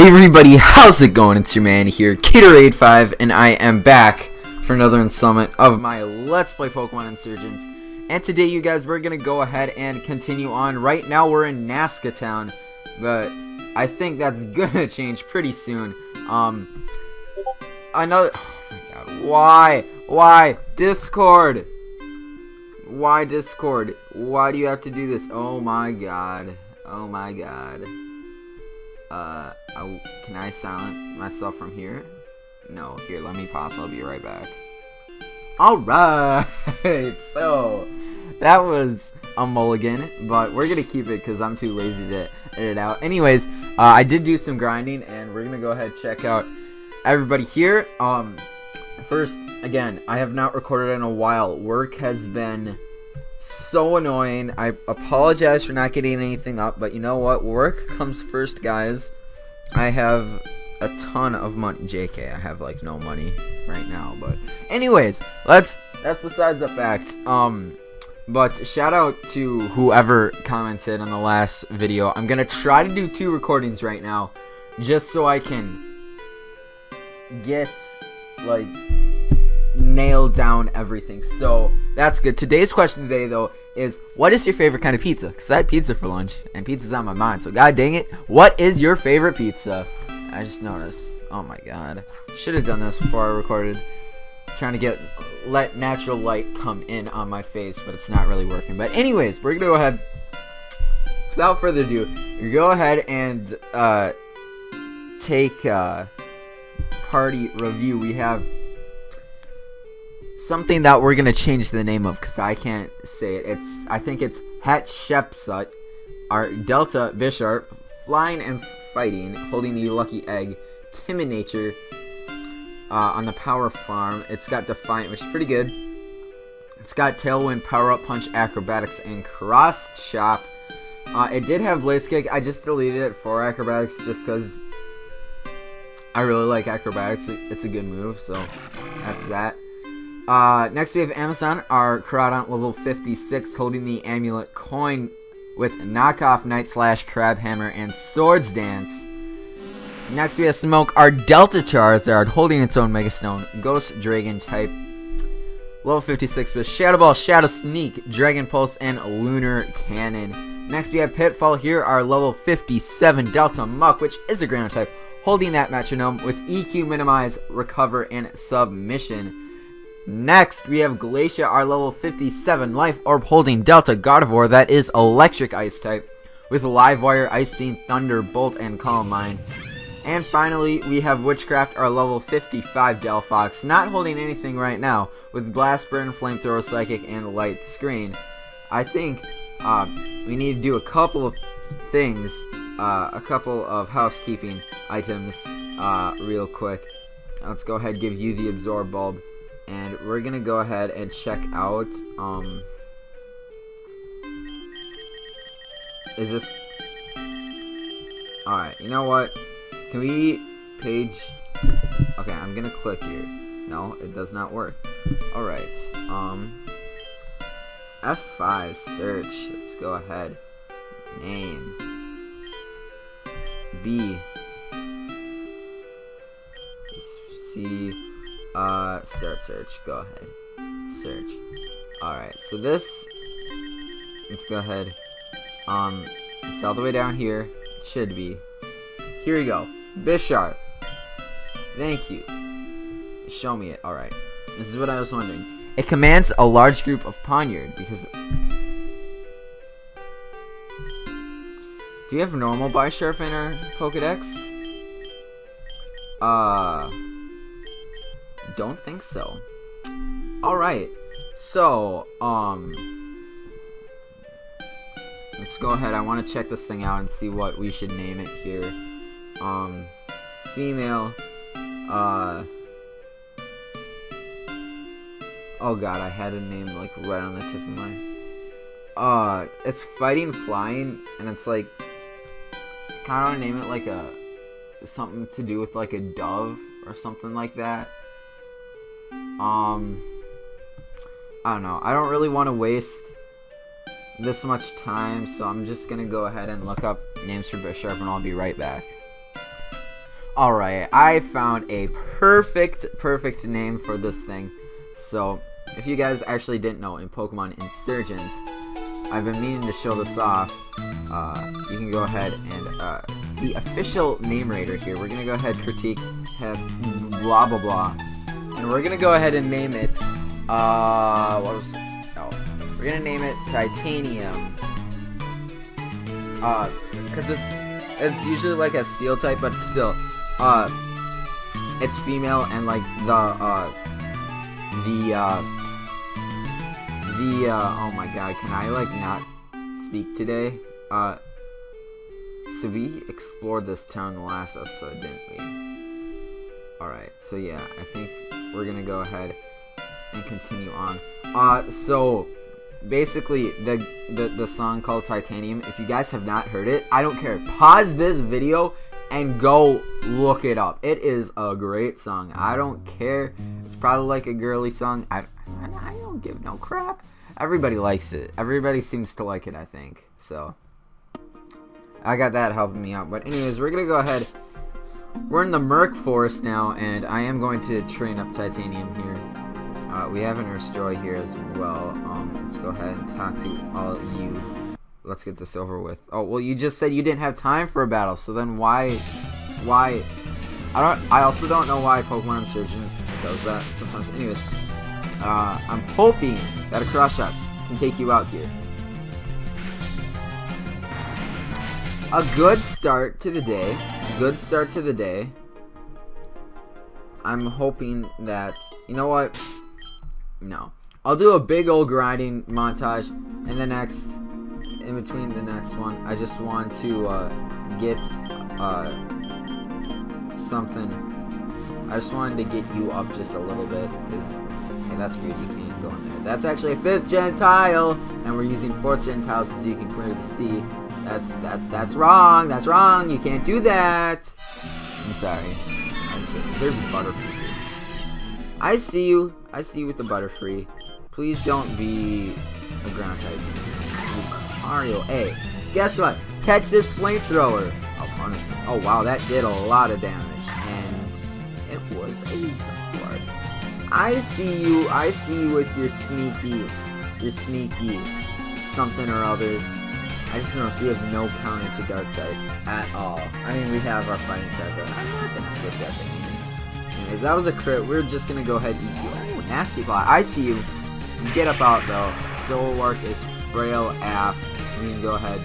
Hey everybody, how's it going? It's your man here, Gatorade5, and I am back for another installment of my Let's Play Pokemon Insurgence. And today, you guys, we're gonna go ahead and continue on. Right now, we're in Nazca Town, but I think that's gonna change pretty soon. Another. Oh my God, why Discord? Why Discord? Why do you have to do this? Oh my God. Oh my God. Can I silence myself from here? No, here, let me pause, I'll be right back. Alright, so, that was a mulligan, but we're gonna keep it because I'm too lazy to edit out. Anyways, I did do some grinding, and we're gonna go ahead and check out everybody here. First, again, I have not recorded in a while. Work has been so annoying. I apologize for not getting anything up, but you know what? Work comes first, guys. I have a ton of money. JK, I have like no money right now, but anyways, that's besides the fact. But shout out to whoever commented on the last video. I'm gonna try to do 2 recordings right now, just so I can get like nailed down everything. So that's good. Today's question today, though, is what is your favorite kind of pizza? Because I had pizza for lunch, and pizza's on my mind. So god dang it, what is your favorite pizza? I just noticed. Oh my god, should have done this before I recorded. Trying to let natural light come in on my face, but it's not really working. But anyways, we're gonna go ahead. Without further ado, you go ahead and take party review. We have something that we're gonna change the name of because I can't say it. I think it's Hatshepsut, our Delta Bisharp, flying and fighting, holding the lucky egg, timid nature, on the power farm. It's got Defiant, which is pretty good. It's got Tailwind, Power Up, Punch, Acrobatics, and Cross Chop. It did have Blaze Kick. I just deleted it for Acrobatics just because I really like Acrobatics. It's a good move, so that's that. Next we have Amazon, our Crawdont, level 56, holding the Amulet Coin with Knockoff, Night Slash, Crab Hammer, and Swords Dance. Next we have Smoke, our Delta Charizard, holding its own Mega Stone, Ghost Dragon type, level 56 with Shadow Ball, Shadow Sneak, Dragon Pulse, and Lunar Cannon. Next we have Pitfall here, our level 57 Delta Muck, which is a ground type, holding that Metronome with EQ, Minimize, Recover, and Submission. Next, we have Glacia, our level 57 Life Orb holding Delta Gardevoir, that is Electric Ice type, with Livewire, Ice Beam, Thunderbolt, and Calm Mind. And finally, we have Witchcraft, our level 55 Delphox, not holding anything right now, with Blast Burn, Flamethrower, Psychic, and Light Screen. I think we need to do a couple of things, a couple of housekeeping items real quick. Let's go ahead and give you the Absorb Bulb. And we're gonna go ahead and check out, is this, alright, you know what, can we page, okay, I'm gonna click here, no, it does not work, alright, F5, search, let's go ahead, name, B, C, start search, go ahead, search, alright, so this, let's go ahead, it's all the way down here, it should be, here we go, Bisharp, thank you, show me it, alright, this is what I was wondering, it commands a large group of Poniard, because, do you have normal Bisharp in our Pokedex? Don't think so. Alright, so, let's go ahead. I want to check this thing out and see what we should name it here. Female, oh god, I had a name like right on the tip of my, it's Fighting Flying, and it's like, kind of want to name it like something to do with like a dove or something like that. I don't know. I don't really want to waste this much time, so I'm just gonna go ahead and look up names for Bisharp, and I'll be right back. Alright, I found a perfect name for this thing. So, if you guys actually didn't know, in Pokemon Insurgence, I've been meaning to show this off. You can go ahead and, the official name rater here, we're gonna go ahead, critique, have blah blah blah. And we're gonna go ahead and name it, we're gonna name it Titanium. Cause it's usually like a steel type, but still, it's female, and like oh my god, can I like not speak today? So we explored this town in the last episode, didn't we? Alright, so yeah, I think we're gonna go ahead and continue on. So basically the song called Titanium, if you guys have not heard it, I don't care, pause this video and go look it up. It is a great song. I don't care. It's probably like a girly song. I don't give no crap. Everybody likes it. Everybody seems to like it, I think. So I got that helping me out. But anyways, we're gonna go ahead. We're in the Murk Forest now, and I am going to train up Titanium here. We have an Earthjoy here as well. Let's go ahead and talk to all you. Let's get this over with. Oh, well, you just said you didn't have time for a battle, so then why? I also don't know why Pokemon Insurgence does that sometimes. Anyways, I'm hoping that a Cross Shot can take you out here. A good start to the day. Good start to the day. I'm hoping that, you know what? No. I'll do a big old grinding montage in the next, in between the next one. I just want to get something. I just wanted to get you up just a little bit, because hey, that's weird, you can't go in there. That's actually a 5th gen tile, and we're using 4th gen tiles, as you can clearly see. That's wrong. That's wrong. You can't do that. I'm sorry. There's a Butterfree here. I see you. I see you with the Butterfree. Please don't be a ground type. Lucario. Hey, guess what? Catch this flamethrower. I'll punish him. Oh wow, that did a lot of damage, and it was a Zephyr. I see you. I see you with your sneaky something or others. I just noticed we have no counter to Dark type at all. I mean, we have our fighting type, but I'm not gonna switch that thing. Anyways, that was a crit. We're just gonna go ahead and eat you. Oh, nasty claw. I see you. Get up out though. Zoroark is frail AF. We can go ahead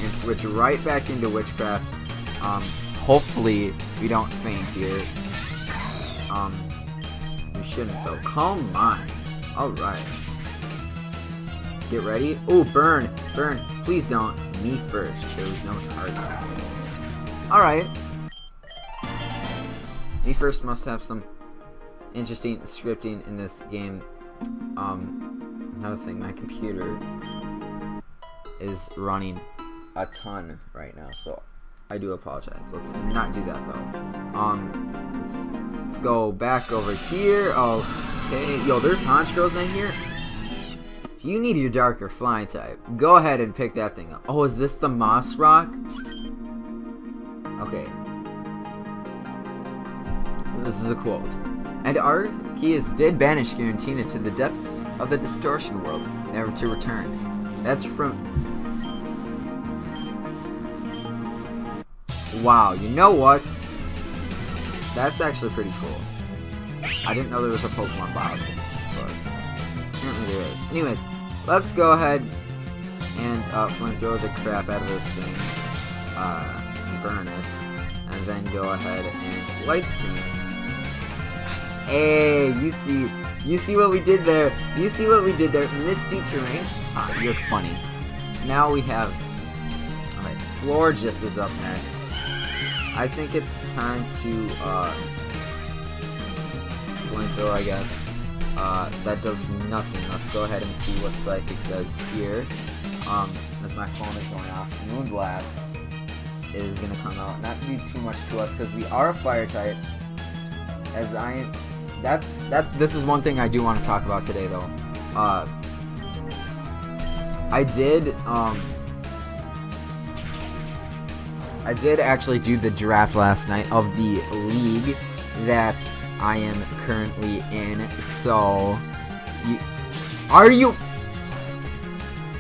and switch right back into Witchcraft. Hopefully we don't faint here. We shouldn't though. Come on. All right. Get ready. Oh, burn. Burn. Please don't. Me first. There was no target. Alright. Me first must have some interesting scripting in this game. Another thing, my computer is running a ton right now, so I do apologize. Let's not do that though. Let's go back over here. Okay. Yo, there's Honchkrows in here. You need your darker flying type. Go ahead and pick that thing up. Oh, is this the Moss Rock? Okay. So this is a quote. And Arceus did banish Giratina to the depths of the distortion world, never to return. That's from... Wow, you know what? That's actually pretty cool. I didn't know there was a Pokemon bottle, but... apparently there is. Anyways, let's go ahead and flamethrower the crap out of this thing, and burn it, and then go ahead and light screen. Hey, you see what we did there? You see what we did there? Misty terrain. Ah, you're funny. Now we have. All right, Florges is up next. I think it's time to flamethrower, I guess. That does nothing. Let's go ahead and see what Psychic does here. As my phone is going off, Moonblast is gonna come out. Not do too much to us because we are a fire type. As this is one thing I do want to talk about today though. I I did actually do the draft last night of the league that I am currently in. So, are you?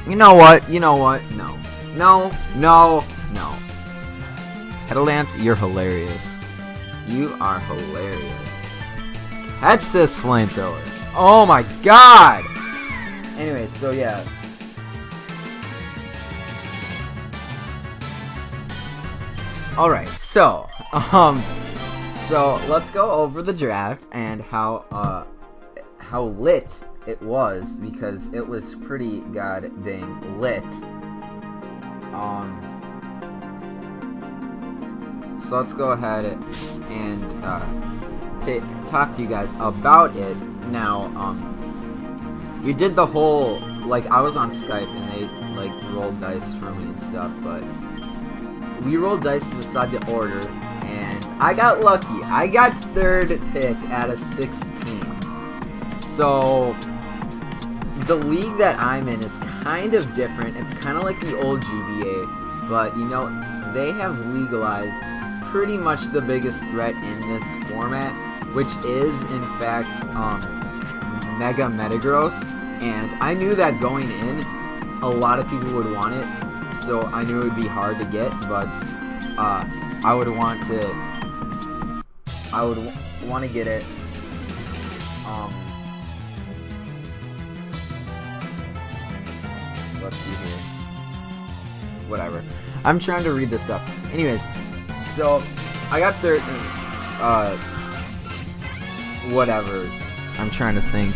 You know what? You know what? No. No. No. No. Pedalance, you're hilarious. You are hilarious. Catch this flamethrower. Oh my god! Anyways, so yeah. Alright, so let's go over the draft and how lit it was, because it was pretty god dang lit. So let's go ahead and talk to you guys about it. Now, you did the whole, like, I was on Skype and they, like, rolled dice for me and stuff, but we rolled dice to decide the order, and I got lucky. I got 3rd pick out of 16. So, the league that I'm in is kind of different. It's kind of like the old GBA, but, you know, they have legalized pretty much the biggest threat in this format, which is, in fact, Mega Metagross, and I knew that going in, a lot of people would want it, so I knew it would be hard to get, but I would want to get it. Let's see here. Whatever. I'm trying to read this stuff. Anyways, so I got 3rd. Whatever. I'm trying to think.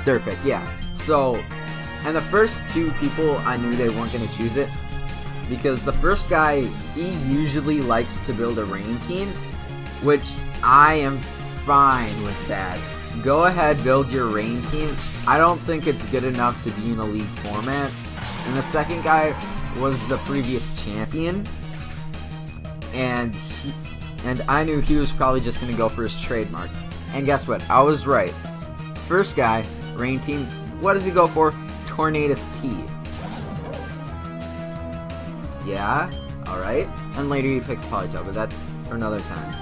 3rd pick, yeah. So, and the first 2 people, I knew they weren't going to choose it, because the first guy, he usually likes to build a rain team, which I am fine with that. Go ahead, build your rain team. I don't think it's good enough to be in a league format. And the second guy was the previous champion, and I knew he was probably just going to go for his trademark. And guess what? I was right. First guy, rain team, what does he go for? Tornadus T. Yeah, alright. And later he picks Polytail, but that's for another time.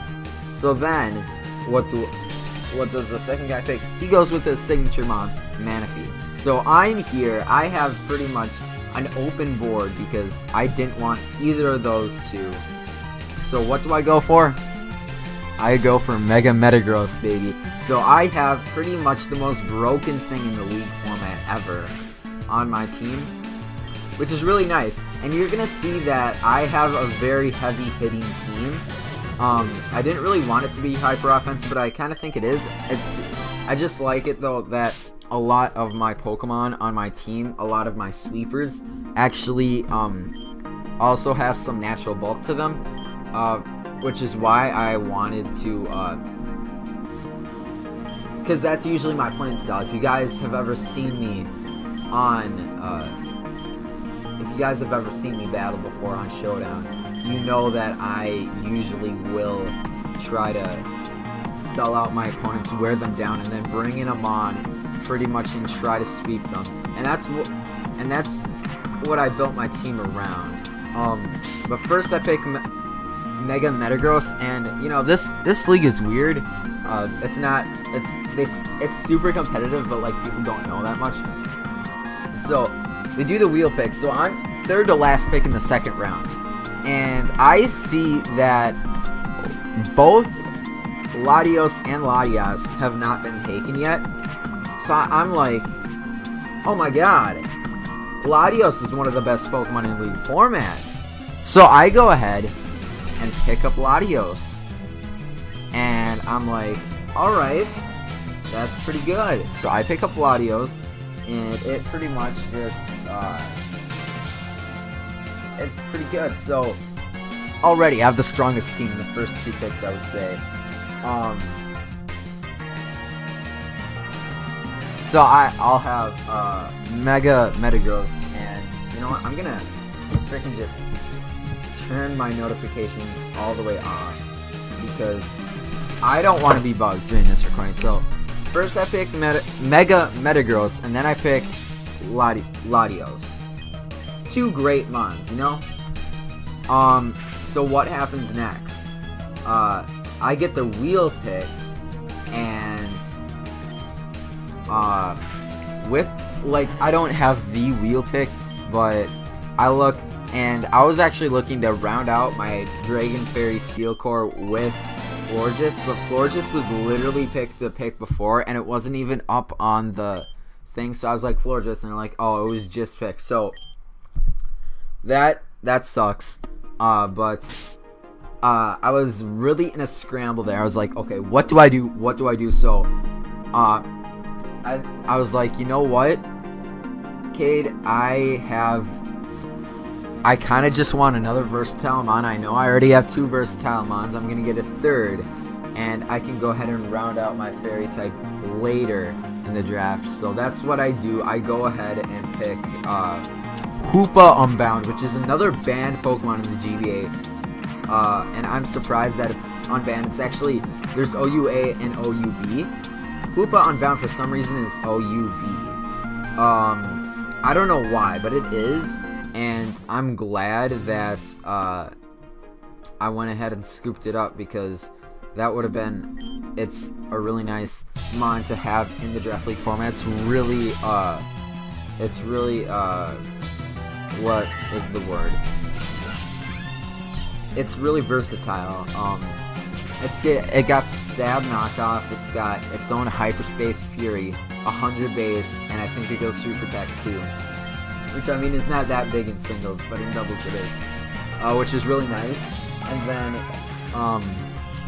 So then, what does the second guy pick? He goes with his signature mon, Manaphy. So I'm here, I have pretty much an open board because I didn't want either of those two. So what do I go for? I go for Mega Metagross, baby. So I have pretty much the most broken thing in the league format ever on my team, which is really nice. And you're gonna see that I have a very heavy hitting team. I didn't really want it to be hyper offensive, but I kind of think it is. I just like it though that a lot of my Pokemon on my team, a lot of my sweepers, actually also have some natural bulk to them, which is why I wanted to, because that's usually my playing style. If you guys have ever seen me battle before on Showdown, you know that I usually will try to stall out my opponents, wear them down, and then bring in them on pretty much and try to sweep them. And that's what I built my team around. But first I pick Mega Metagross, and you know this league is weird. It's super competitive, but like people don't know that much. So we do the wheel pick. So I'm 3rd to last pick in the 2nd round, and I see that both Latios and Latias have not been taken yet. So I'm like, oh my god, Latios is one of the best Pokemon in League formats. So I go ahead and pick up Latios, and I'm like, alright, that's pretty good. So I pick up Latios, and it pretty much just, it's pretty good. So already I have the strongest team in the first 2 picks, I would say. So I'll have Mega Metagross, and you know what? I'm gonna freaking just turn my notifications all the way off because I don't want to be bugged during this recording. So first I pick Mega Metagross, and then I pick Latios. 2 great mons, you know? So what happens next? I get the wheel pick, and with, like, I don't have the wheel pick, but I look, and I was actually looking to round out my Dragon Fairy Steel Core with Florges, but Florges was literally picked the pick before, and it wasn't even up on the thing, so I was like, Florges, and they're like, oh, it was just picked, so that sucks. But I was really in a scramble there. I was like, okay, what do I do? So I was like, you know what, Cade, I kind of just want another versatile mon. I know I already have 2 versatile mons. I'm gonna get a 3rd, and I can go ahead and round out my fairy type later in the draft. So that's what I do. I go ahead and pick Hoopa Unbound, which is another banned Pokemon in the GBA, and I'm surprised that it's unbanned. It's actually, there's OUA and OUB. Hoopa Unbound for some reason is OUB. I don't know why, but it is, and I'm glad that I went ahead and scooped it up, because that would have been, it's a really nice mon to have in the Draft League format. It's really what is the word? It's really versatile. It got Stab Knockoff. It's got its own Hyperspace Fury, 100 base, and I think it goes through Protect too. Which, I mean, is not that big in singles, but in doubles it is, which is really nice. And then,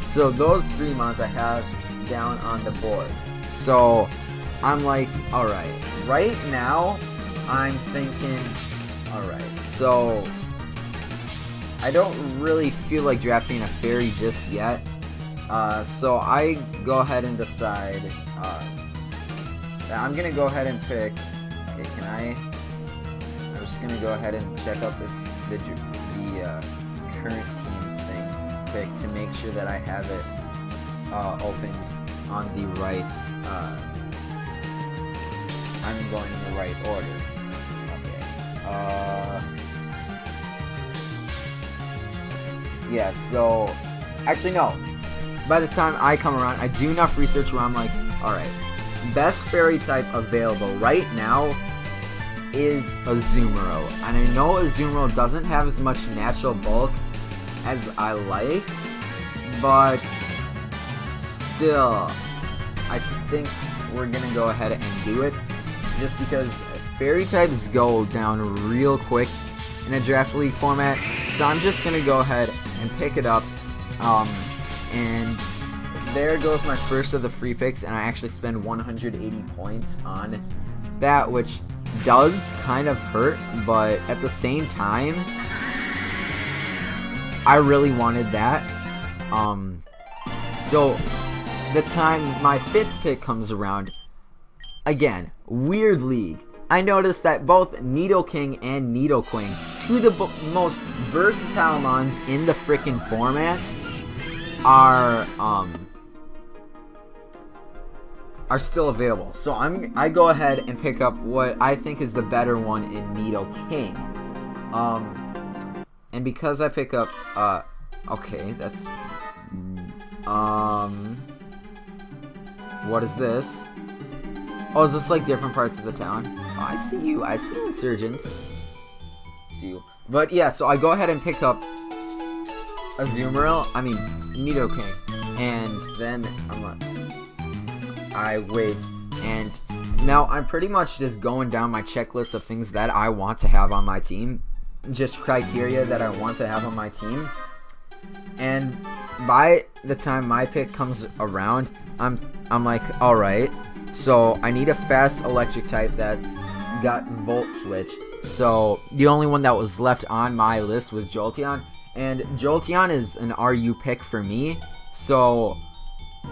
so those 3 mons I have down on the board. So I'm like, all right. Right now, I'm thinking, all right. So I don't really feel like drafting a fairy just yet. So I go ahead and decide that I'm gonna go ahead and pick. Okay, I'm just gonna go ahead and check out the current team's thing quick to make sure that I have it opened on the right. I'm going in the right order. Okay. Yeah. So, actually, no. By the time I come around, I do enough research where I'm like, all right, best fairy type available right now is Azumarill, and I know Azumarill doesn't have as much natural bulk as I like, but still, I think we're gonna go ahead and do it, just because fairy types go down real quick in a Draft League format. So I'm just gonna go ahead and pick it up, and there goes my first of the free picks, and I actually spend 180 points on that, which does kind of hurt, but at the same time, I really wanted that. So the time my 5th pick comes around, again, weird league, I noticed that both Nidoking and Nidoqueen, 2 of the most versatile mons in the frickin' format, are still available. So I go ahead and pick up what I think is the better one in Nidoking. And because I pick up okay, that's what is this? Oh, is this like different parts of the town? Oh, I see you, Insurgence. See you. But yeah, so I go ahead and pick up Nidoking, and then I wait, and now I'm pretty much just going down my checklist of things that I want to have on my team, just criteria that I want to have on my team, and by the time my pick comes around, I'm like, all right, so I need a fast electric type that's got Volt Switch. So the only one that was left on my list was Jolteon, and Jolteon is an RU pick for me, so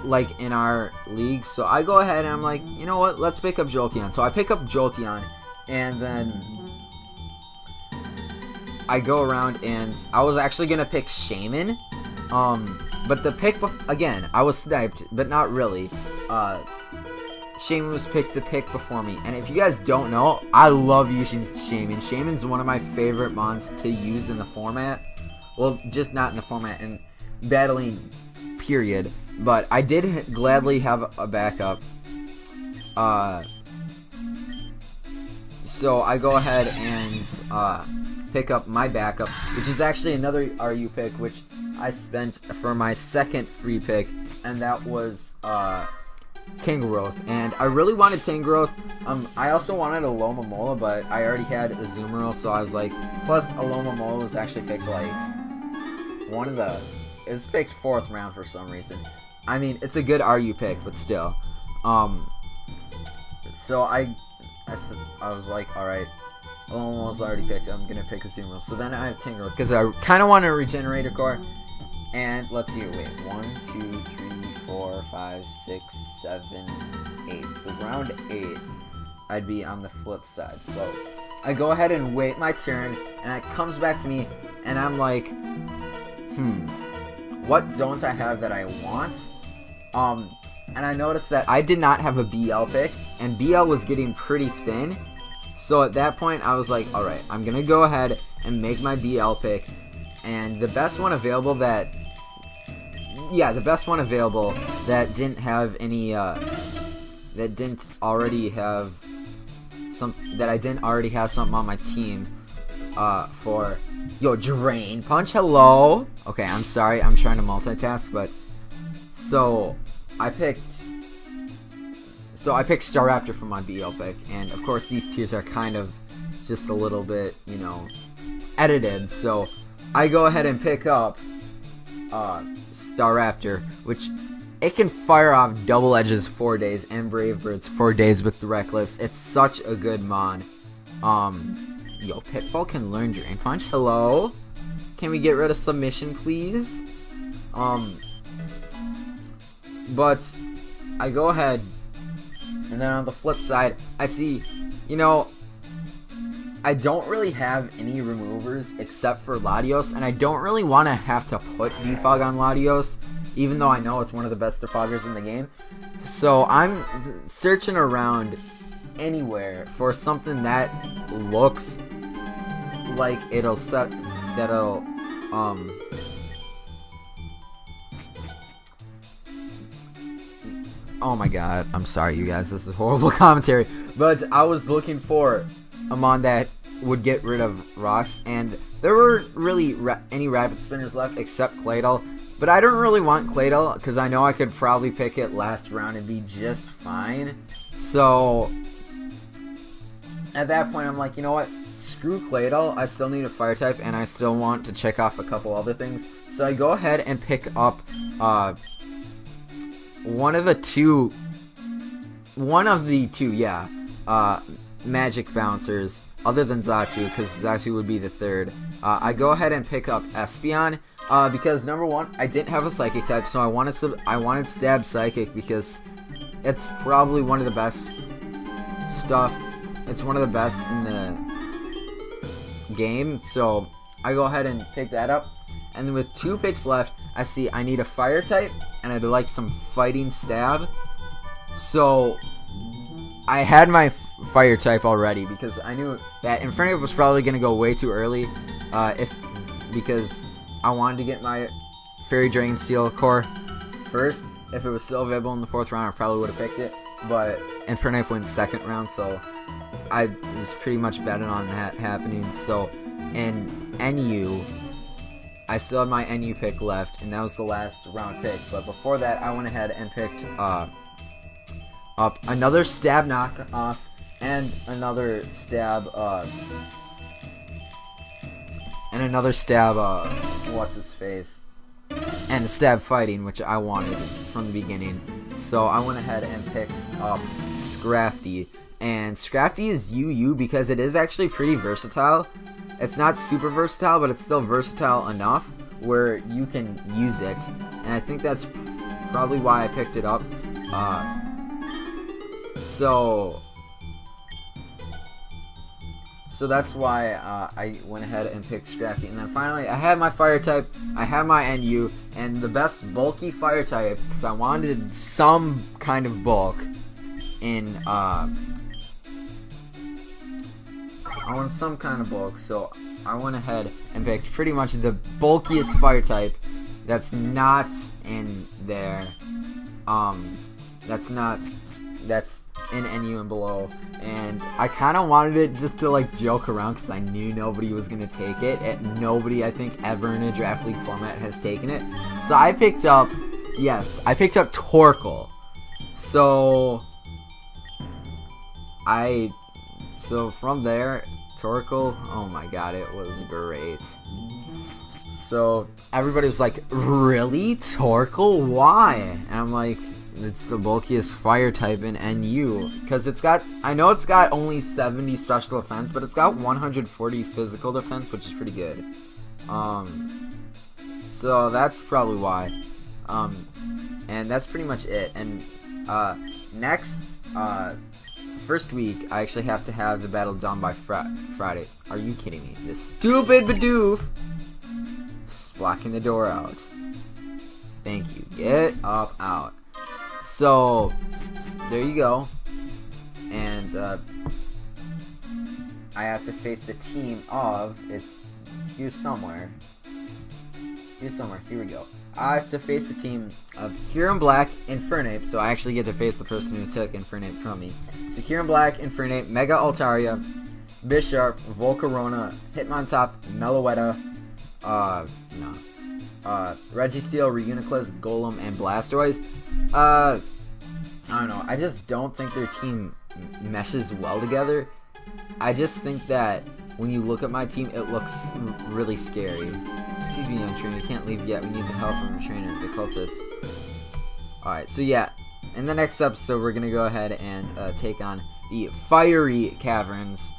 like in our league. So I go ahead and I'm like, you know what, let's pick up Jolteon. So I pick up Jolteon, and then I go around, and I was actually gonna pick Shaman, but the pick again, I was sniped, but not really. Shaman was the pick before me, and if you guys don't know, I love using Shaman. Shaman's one of my favorite mons to use in the format. Well, just not in the format and battling period. But I did gladly have a backup. So I go ahead and pick up my backup, which is actually another RU pick, which I spent for my second free pick, and that was Tangrowth. And I really wanted Tangrowth. I also wanted a Lomomola, but I already had a Azumarill, so I was like, plus a Lomomola was actually picked like it was picked 4th round for some reason. I mean, it's a good RU pick, but still. So I was like, alright, Lomomola's already picked, I'm gonna pick a Azumarill. So then I have Tangrowth, because I kind of want a Regenerator Core. And let's see, wait, 1, 2, 3, 4, 5, 6, 7, 8. So round 8, I'd be on the flip side. So I go ahead and wait my turn, and it comes back to me, and I'm like, what don't I have that I want? And I noticed that I did not have a BL pick, and BL was getting pretty thin. So at that point, I was like, alright, I'm gonna go ahead and make my BL pick. And the best one available that didn't have any, that I didn't already have something on my team, for, yo, Drain Punch, hello! Okay, I'm sorry, I'm trying to multitask, but, so, I picked Staraptor for my BL pick, and of course these tiers are kind of just a little bit, you know, edited, so I go ahead and pick up Staraptor, which it can fire off Double Edges 4 days and Brave Birds 4 days with the Reckless. It's such a good mon. Yo, Pitfall can learn Drain Punch. Hello? Can we get rid of Submission, please? But I go ahead, and then on the flip side, I see, you know, I don't really have any removers except for Latios, and I don't really want to have to put Defog on Latios, even though I know it's one of the best defoggers in the game. So I'm searching around anywhere for something that looks like oh my god, I'm sorry you guys, this is horrible commentary, but I was looking for a mon that would get rid of rocks, and there weren't really any Rapid Spinners left except Claydol, but I don't really want Claydol because I know I could probably pick it last round and be just fine. So at that point I'm like, you know what, screw Claydol, I still need a fire type and I still want to check off a couple other things. So I go ahead and pick up one of the two, magic bouncers other than Zatu, because Zatu would be the third. I go ahead and pick up Espeon, because number one, I didn't have a psychic type, so I wanted Stab Psychic because it's probably one of the best stuff. It's one of the best in the game, so I go ahead and pick that up. And then with 2 picks left, I see I need a fire type, and I'd like some fighting stab. So I had my fire type already because I knew that Infernape was probably going to go way too early, because I wanted to get my Fairy Dragon Steel Core first. If it was still available in the 4th round, I probably would have picked it, but Infernape went 2nd round, so I was pretty much betting on that happening. So in NU, I still had my NU pick left, and that was the last round pick. But before that, I went ahead and picked up another Stab Knockoff and another Stab, what's his face? And a Stab Fighting, which I wanted from the beginning. So I went ahead and picked up Scrafty. And Scrafty is UU because it is actually pretty versatile. It's not super versatile, but it's still versatile enough where you can use it. And I think that's probably why I picked it up. So that's why I went ahead and picked Scrafty. And then finally, I had my fire type, I had my NU, and the best bulky fire type, because I wanted some kind of bulk in, I want some kind of bulk, so I went ahead and picked pretty much the bulkiest fire type that's not in there. That's in NU and below. And I kind of wanted it just to like joke around because I knew nobody was going to take it. Nobody, I think, ever in a draft league format has taken it. So I picked up, I picked up Torkoal. So from there, Torkoal, oh my god, it was great. So everybody was like, really? Torkoal? Why? And I'm like, it's the bulkiest fire type in NU. Because I know it's got only 70 special defense, but it's got 140 physical defense, which is pretty good. So that's probably why. And that's pretty much it. And next, first week, I actually have to have the battle done by Friday. Are you kidding me? This stupid Bidoof is blocking the door out. Thank you. Get up, out. So, there you go. And I have to face the team of, it's here somewhere. Here we go. I have to face the team of Kieran Black, Infernape, so I actually get to face the person who took Infernape from me. So Kieran Black, Infernape, Mega Altaria, Bisharp, Volcarona, Hitmontop, Meloetta, Registeel, Reuniclus, Golem, and Blastoise. I don't know. I just don't think their team meshes well together. I just think that when you look at my team, it looks really scary. Excuse me, young trainer. You can't leave yet. We need the help from your trainer, the cultist. Alright, so yeah. In the next episode, we're going to go ahead and take on the Fiery Caverns.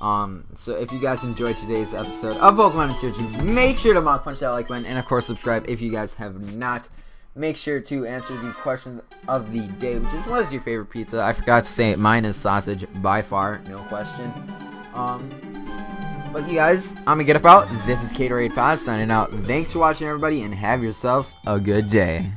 So if you guys enjoyed today's episode of Pokemon Insurgence, make sure to Mach Punch that like button, and of course subscribe if you guys have not. Make sure to answer the question of the day, which is, what is your favorite pizza? I forgot to say it. Mine is sausage, by far, no question. But you guys, I'm gonna get up out. This is Caterade5 signing out. Thanks for watching, everybody, and have yourselves a good day.